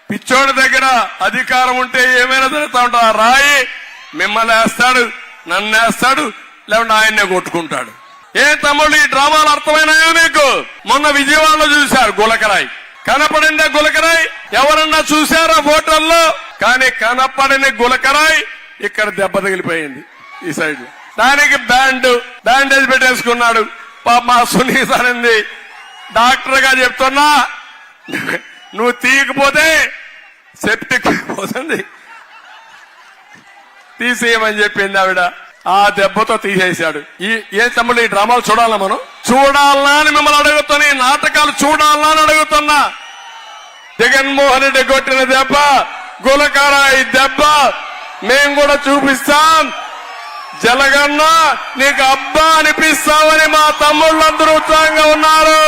పిచ్చోడి దగ్గర అధికారం ఉంటే ఏమైనా జరుగుతూ ఉంటా రాయి మిమ్మల్ని వేస్తాడు, నన్ను వేస్తాడు, లేకుంటే ఆయన్నే కొట్టుకుంటాడు. ఏ తమ్ముళ్ళు ఈ డ్రామాలు అర్థమైనాయో మీకు? మొన్న విజయవాడలో చూశారు గులకరాయి. కనపడిందే గులకరాయి? ఎవరన్నా చూశారా ఫోటోల్లో? కానీ కనపడని గులకరాయి ఇక్కడ దెబ్బ తగిలిపోయింది ఈ సైడ్. దానికి బ్యాండేజ్ పెట్టేసుకున్నాడు. మా సునీత అనింది, డాక్టర్ గా చెప్తున్నా నువ్వు తీయకపోతే సెప్టిక్ పోతుంది, తీసేయమని చెప్పింది ఆవిడ. ఆ దెబ్బతో తీసేశాడు. ఏ తమ్ముడు ఈ డ్రామాలు చూడాలా? మనం చూడాలనా అని మిమ్మల్ని అడుగుతున్నా, ఈ నాటకాలు చూడాలనా అని అడుగుతున్నా. జగన్మోహన్ రెడ్డి కొట్టిన దెబ్బ, గులకరాయి దెబ్బ మేం కూడా చూపిస్తాం. జలగన్న నీకు అబ్బా అనిపిస్తామని మా తమ్ముళ్ళందరూ ఉత్సాహంగా ఉన్నారు.